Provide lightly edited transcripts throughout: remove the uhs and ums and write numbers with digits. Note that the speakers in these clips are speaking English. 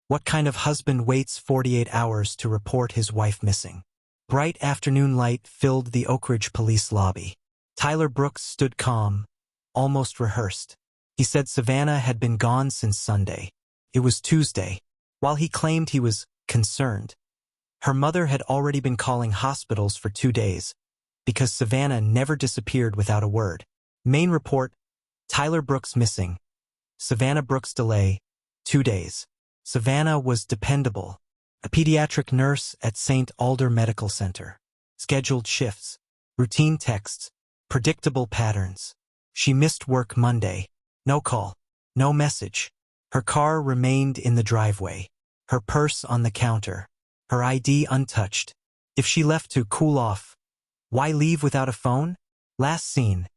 What kind of husband waits 48 hours to report his wife missing? Bright afternoon light filled the Oakridge police lobby. Tyler Brooks stood calm, almost rehearsed. He said Savannah had been gone since Sunday. It was Tuesday. While he claimed he was concerned, her mother had already been calling hospitals for 2 days because Savannah never disappeared without a word. Main report: Tyler Brooks missing. Savannah Brooks delay, 2 days. Savannah was dependable. A pediatric nurse at St. Alder Medical Center. Scheduled shifts, routine texts, predictable patterns. She missed work Monday. No call, no message. Her car remained in the driveway. Her purse on the counter. Her ID untouched. If she left to cool off, why leave without a phone? Last seen: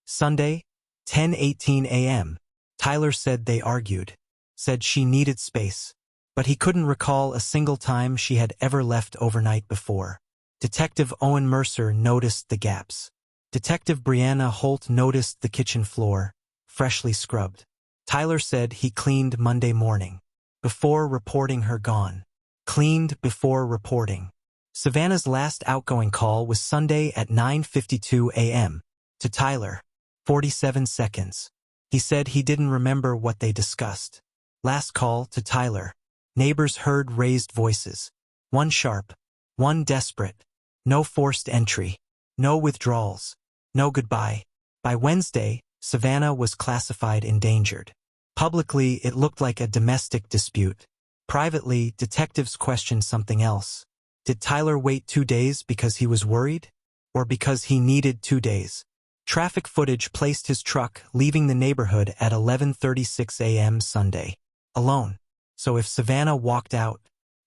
Sunday, 10:18 a.m. Tyler said they argued. Said she needed space. But he couldn't recall a single time she had ever left overnight before. Detective Owen Mercer noticed the gaps. Detective Brianna Holt noticed the kitchen floor, freshly scrubbed. Tyler said he cleaned Monday morning, before reporting her gone. Cleaned before reporting. Savannah's last outgoing call was Sunday at 9:52 a.m. to Tyler. 47 seconds. He said he didn't remember what they discussed. Last call to Tyler. Neighbors heard raised voices. One sharp, one desperate. No forced entry. No withdrawals. No goodbye. By Wednesday, Savannah was classified endangered. Publicly, it looked like a domestic dispute. Privately, detectives questioned something else. Did Tyler wait 2 days because he was worried? Or because he needed 2 days? Traffic footage placed his truck leaving the neighborhood at 11:36 a.m. Sunday. Alone. So if Savannah walked out,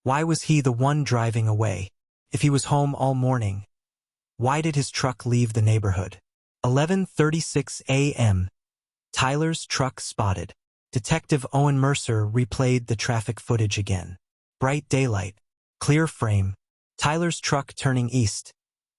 why was he the one driving away? If he was home all morning, why did his truck leave the neighborhood? 11:36 a.m. Tyler's truck spotted. Detective Owen Mercer replayed the traffic footage again. Bright daylight. Clear frame. Tyler's truck turning east.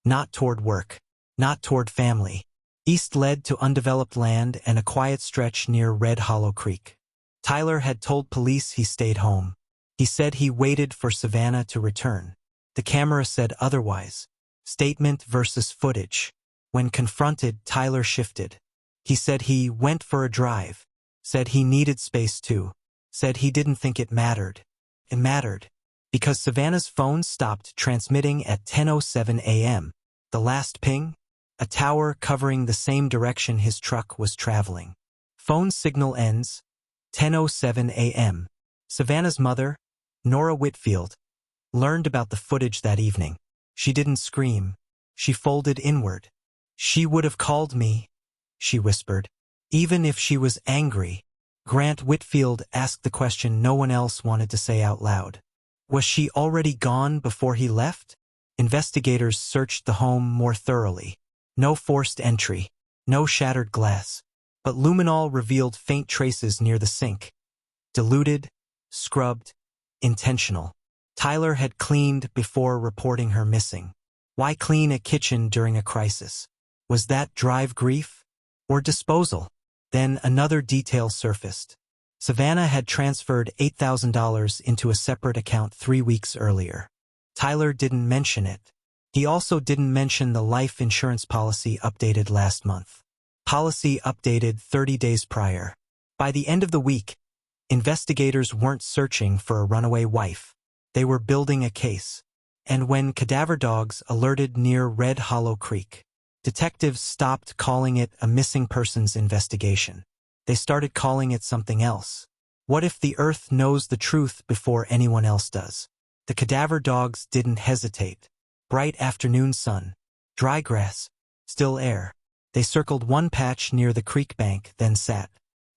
Not toward work. Not toward family. East led to undeveloped land and a quiet stretch near Red Hollow Creek. Tyler had told police he stayed home. He said he waited for Savannah to return. The camera said otherwise. Statement versus footage. When confronted, Tyler shifted. He said he went for a drive. Said he needed space too. Said he didn't think it mattered. It mattered. Because Savannah's phone stopped transmitting at 10:07 a.m. The last ping? A tower covering the same direction his truck was traveling. Phone signal ends. 10:07 a.m. Savannah's mother, Nora Whitfield, learned about the footage that evening. She didn't scream. She folded inward. She would have called me, she whispered. Even if she was angry. Grant Whitfield asked the question no one else wanted to say out loud. Was she already gone before he left? Investigators searched the home more thoroughly. No forced entry. No shattered glass. But luminol revealed faint traces near the sink. Diluted, scrubbed, intentional. Tyler had cleaned before reporting her missing. Why clean a kitchen during a crisis? Was that drive grief? Or disposal? Then another detail surfaced. Savannah had transferred $8,000 into a separate account 3 weeks earlier. Tyler didn't mention it. He also didn't mention the life insurance policy updated last month. Policy updated 30 days prior. By the end of the week, investigators weren't searching for a runaway wife. They were building a case. And when cadaver dogs alerted near Red Hollow Creek, detectives stopped calling it a missing persons investigation. They started calling it something else. What if the earth knows the truth before anyone else does? The cadaver dogs didn't hesitate. Bright afternoon sun, dry grass, still air. They circled one patch near the creek bank, then sat.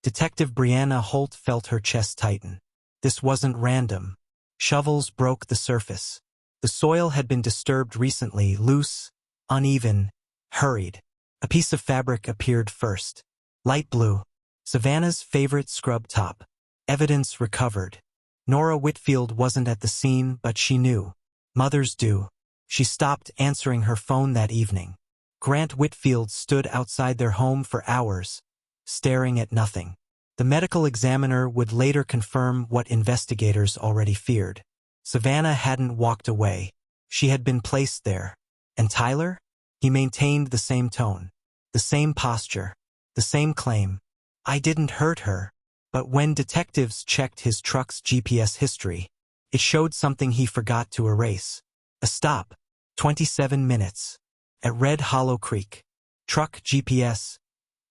Detective Brianna Holt felt her chest tighten. This wasn't random. Shovels broke the surface. The soil had been disturbed recently, loose, uneven, hurried. A piece of fabric appeared first. Light blue. Savannah's favorite scrub top. Evidence recovered. Nora Whitfield wasn't at the scene, but she knew. Mothers do. She stopped answering her phone that evening. Grant Whitfield stood outside their home for hours, staring at nothing. The medical examiner would later confirm what investigators already feared. Savannah hadn't walked away. She had been placed there. And Tyler? He maintained the same tone, the same posture, the same claim. I didn't hurt her. But when detectives checked his truck's GPS history, it showed something he forgot to erase. A stop, 27 minutes, at Red Hollow Creek. Truck GPS,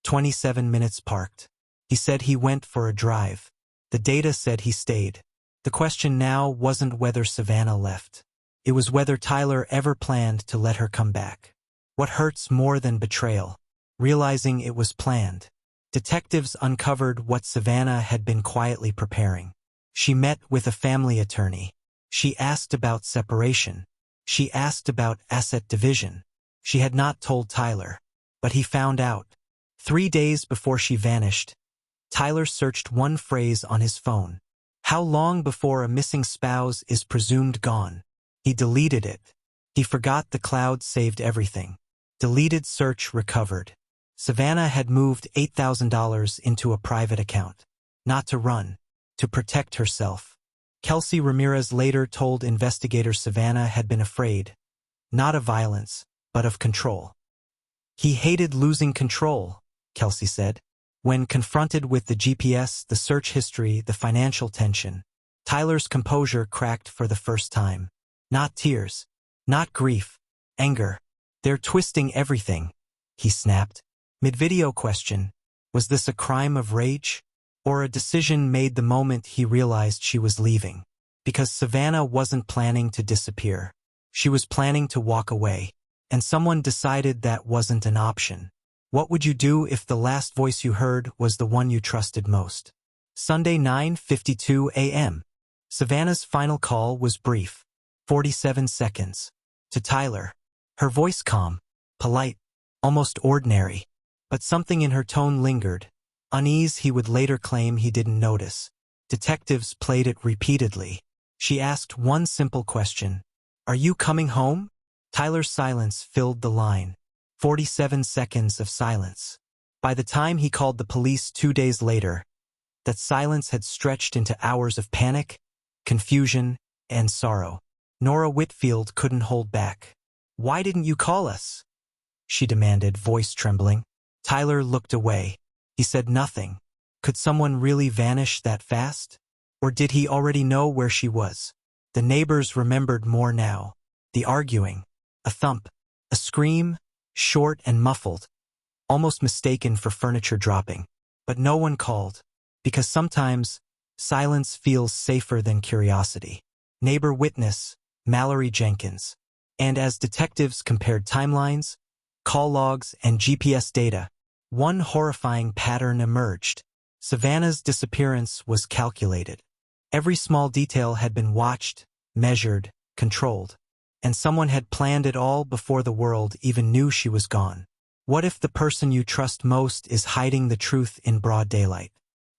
27 minutes parked. He said he went for a drive. The data said he stayed. The question now wasn't whether Savannah left. It was whether Tyler ever planned to let her come back. What hurts more than betrayal? Realizing it was planned. Detectives uncovered what Savannah had been quietly preparing. She met with a family attorney. She asked about separation. She asked about asset division. She had not told Tyler, but he found out. 3 days before she vanished, Tyler searched one phrase on his phone. How long before a missing spouse is presumed gone? He deleted it. He forgot the cloud saved everything. Deleted search recovered. Savannah had moved $8,000 into a private account. Not to run, to protect herself. Kelsey Ramirez later told investigators Savannah had been afraid, not of violence, but of control. He hated losing control, Kelsey said. When confronted with the GPS, the search history, the financial tension, Tyler's composure cracked for the first time. Not tears, not grief, anger. They're twisting everything, he snapped. Mid-video question, was this a crime of rage? Or a decision made the moment he realized she was leaving? Because Savannah wasn't planning to disappear. She was planning to walk away. And someone decided that wasn't an option. What would you do if the last voice you heard was the one you trusted most? Sunday, 9:52 a.m. Savannah's final call was brief. 47 seconds. To Tyler. Her voice calm, polite, almost ordinary. But something in her tone lingered. Unease he would later claim he didn't notice. Detectives played it repeatedly. She asked one simple question. Are you coming home? Tyler's silence filled the line. 47 seconds of silence. By the time he called the police 2 days later, that silence had stretched into hours of panic, confusion, and sorrow. Nora Whitfield couldn't hold back. Why didn't you call us? She demanded, voice trembling. Tyler looked away. He said nothing. Could someone really vanish that fast? Or did he already know where she was? The neighbors remembered more now. The arguing. A thump. A scream, short and muffled, almost mistaken for furniture dropping. But no one called. Because sometimes, silence feels safer than curiosity. Neighbor witness, Mallory Jenkins. And as detectives compared timelines, call logs, and GPS data, one horrifying pattern emerged. Savannah's disappearance was calculated. Every small detail had been watched, measured, controlled. And someone had planned it all before the world even knew she was gone. What if the person you trust most is hiding the truth in broad daylight?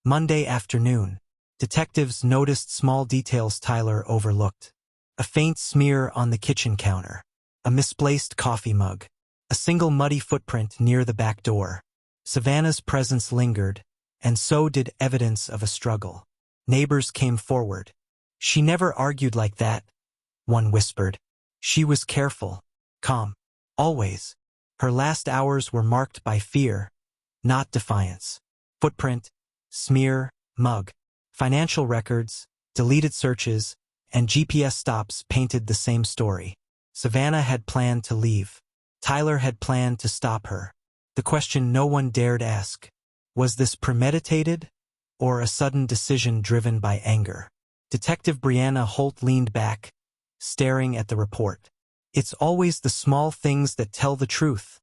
Monday afternoon, detectives noticed small details Tyler overlooked. A faint smear on the kitchen counter. A misplaced coffee mug. A single muddy footprint near the back door. Savannah's presence lingered, and so did evidence of a struggle. Neighbors came forward. She never argued like that, one whispered. She was careful, calm, always. Her last hours were marked by fear, not defiance. Footprint, smear, mug. Financial records, deleted searches, and GPS stops painted the same story. Savannah had planned to leave. Tyler had planned to stop her. The question no one dared ask. Was this premeditated, or a sudden decision driven by anger? Detective Brianna Holt leaned back, staring at the report. It's always the small things that tell the truth,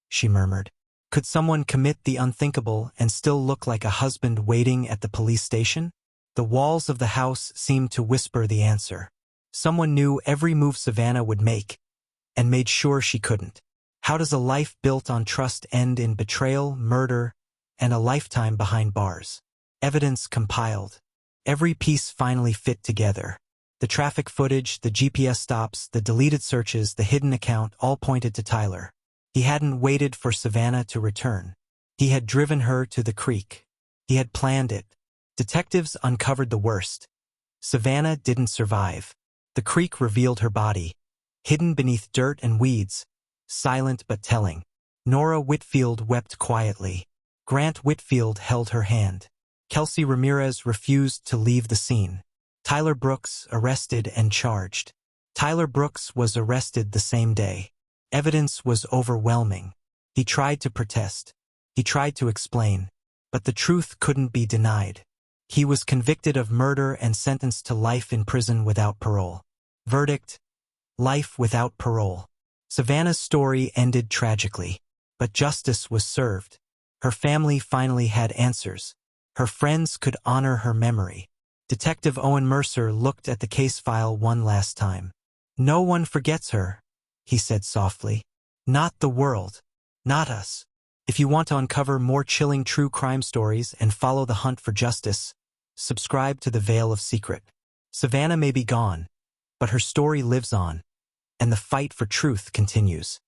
she murmured. Could someone commit the unthinkable and still look like a husband waiting at the police station? The walls of the house seemed to whisper the answer. Someone knew every move Savannah would make, and made sure she couldn't. How does a life built on trust end in betrayal, murder, and a lifetime behind bars? Evidence compiled. Every piece finally fit together. The traffic footage, the GPS stops, the deleted searches, the hidden account all pointed to Tyler. He hadn't waited for Savannah to return. He had driven her to the creek. He had planned it. Detectives uncovered the worst. Savannah didn't survive. The creek revealed her body, hidden beneath dirt and weeds, silent but telling. Nora Whitfield wept quietly. Grant Whitfield held her hand. Kelsey Ramirez refused to leave the scene. Tyler Brooks arrested and charged. Tyler Brooks was arrested the same day. Evidence was overwhelming. He tried to protest. He tried to explain. But the truth couldn't be denied. He was convicted of murder and sentenced to life in prison without parole. Verdict: life without parole. Savannah's story ended tragically, but justice was served. Her family finally had answers. Her friends could honor her memory. Detective Owen Mercer looked at the case file one last time. "No one forgets her," he said softly. "Not the world. Not us." If you want to uncover more chilling true crime stories and follow the hunt for justice, subscribe to The Veil of Secret. Savannah may be gone, but her story lives on, and the fight for truth continues.